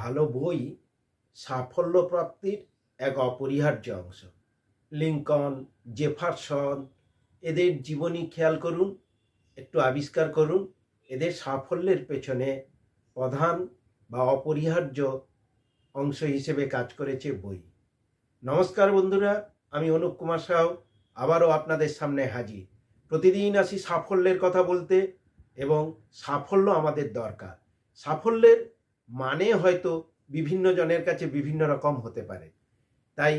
ভালো বই সাফল্য প্রাপ্তির এক অপরিহার্য অংশ। লিঙ্কন, জেফারসন, এদের জীবনী খেয়াল করুন, একটু আবিষ্কার করুন। এদের সাফল্যের পেছনে প্রধান বা অপরিহার্য অংশ হিসেবে কাজ করেছে বই। নমস্কার বন্ধুরা, আমি অনুপ কুমার সাউ আবারও আপনাদের সামনে হাজির। প্রতিদিন আসি সাফল্যের কথা বলতে, এবং সাফল্য আমাদের দরকার। সাফল্যের মানে হয়তো বিভিন্ন জনের কাছে বিভিন্ন রকম হতে পারে, তাই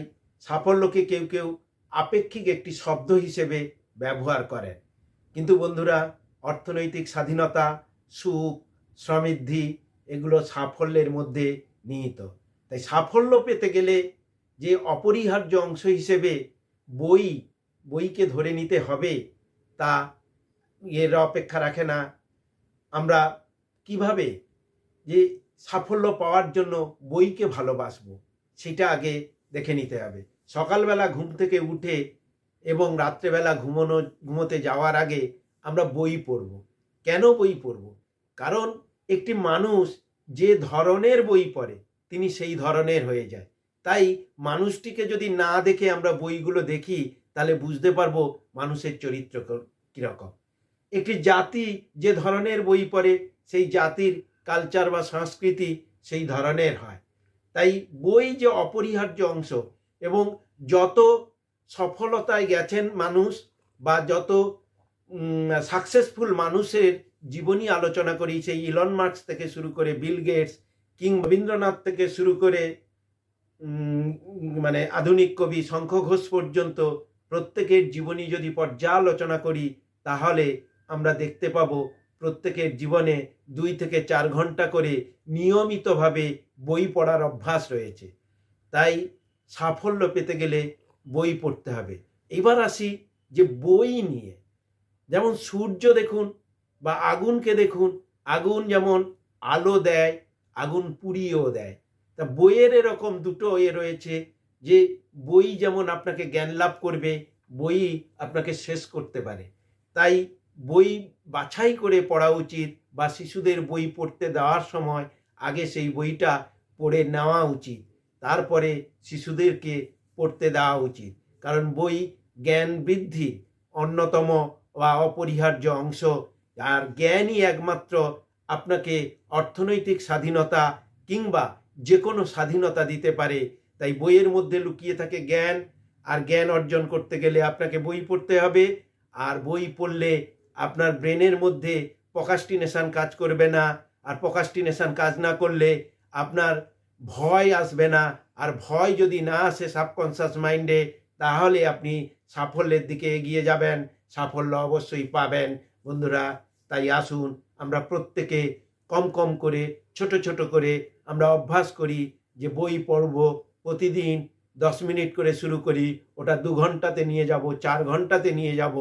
সাফল্যকে কেউ কেউ আপেক্ষিক একটি শব্দ হিসেবে ব্যবহার করেন। কিন্তু বন্ধুরা, অর্থনৈতিক স্বাধীনতা, সুখ, সমৃদ্ধি এগুলো সাফল্যের মধ্যে নিহিত। তাই সাফল্য পেতে গেলে যে অপরিহার্য অংশ হিসেবে বইকে ধরে নিতে হবে, তা এর অপেক্ষা রাখে না। আমরা কিভাবে যে সাফল্য পাওয়ার জন্য বইকে ভালোবাসবো, সেটা আগে দেখে নিতে হবে। সকালবেলা ঘুম থেকে উঠে এবং রাত্রেবেলা ঘুমোতে যাওয়ার আগে আমরা বই পড়ব। কেন বই পড়ব? কারণ একটি মানুষ যে ধরনের বই পড়ে তিনি সেই ধরনের হয়ে যায়। তাই মানুষটিকে যদি না দেখে আমরা বইগুলো দেখি, তাহলে বুঝতে পারবো মানুষের চরিত্র কীরকম। একটি জাতি যে ধরনের বই পড়ে, সেই জাতির কালচার বা সংস্কৃতি সেই ধরনের হয়। তাই বই যে অপরিহার্য অংশ, এবং যত সফলতায় গেছেন মানুষ বা যত সাকসেসফুল মানুষের জীবনী আলোচনা করি, সেই ইলন মাস্ক থেকে শুরু করে বিল গেটস, কিংবা রবীন্দ্রনাথ থেকে শুরু করে আধুনিক কবি শঙ্খ ঘোষ পর্যন্ত প্রত্যেকের জীবনী যদি পর্যালোচনা করি, তাহলে আমরা দেখতে পাবো প্রত্যেকের জীবনে 2 থেকে 4 ঘন্টা করে নিয়মিতভাবে বই পড়ার অভ্যাস রয়েছে। তাই সাফল্য পেতে গেলে বই পড়তে হবে। এবার আসি যে বই নিয়ে, যেমন সূর্য দেখুন বা আগুনকে দেখুন, আগুন যেমন আলো দেয়, আগুন পুড়িয়েও দেয়। তা বইয়ের এরকম দুটো রয়েছে, যে বই যেমন আপনাকে জ্ঞান লাভ করবে, বই আপনাকে শেষ করতে পারে। তাই বই বাছাই করে পড়া উচিত, বা শিশুদের বই পড়তে দেওয়ার সময় আগে সেই বইটা পড়ে নেওয়া উচিত, তারপরে শিশুদেরকে পড়তে দেওয়া উচিত। কারণ বই জ্ঞান বৃদ্ধির অন্যতম বা অপরিহার্য অংশ। আর জ্ঞানই একমাত্র আপনাকে অর্থনৈতিক স্বাধীনতা কিংবা যে কোনো স্বাধীনতা দিতে পারে। তাই বইয়ের মধ্যে লুকিয়ে থাকে জ্ঞান, আর জ্ঞান অর্জন করতে গেলে আপনাকে বই পড়তে হবে। আর বই পড়লে আপনার ব্রেনের মধ্যে প্রোক্রাস্টিনেশন কাজ করবে না, আর প্রোক্রাস্টিনেশন কাজ না করলে আপনার ভয় আসবে না। আর ভয় যদি না আসে সাবকনশাস মাইন্ডে, তাহলে আপনি সাফল্যের দিকে এগিয়ে যাবেন, সাফল্য অবশ্যই পাবেন। বন্ধুরা, তাই আসুন আমরা প্রত্যেকে কম কম করে, ছোট ছোট করে আমরা অভ্যাস করি যে বই পড়ব। প্রতিদিন 10 মিনিট করে শুরু করি, ওটা 2 ঘন্টাতে নিয়ে যাব, 4 ঘন্টাতে নিয়ে যাব।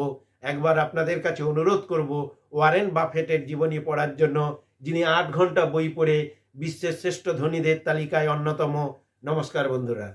একবার আপনাদের কাছে অনুরোধ করব ওয়ারেন বাফেটের জীবনী পড়ার জন্য, যিনি 8 ঘন্টা বই পড়ে বিশ্বের শ্রেষ্ঠ ধনীদের তালিকায় অন্যতম। নমস্কার বন্ধুরা।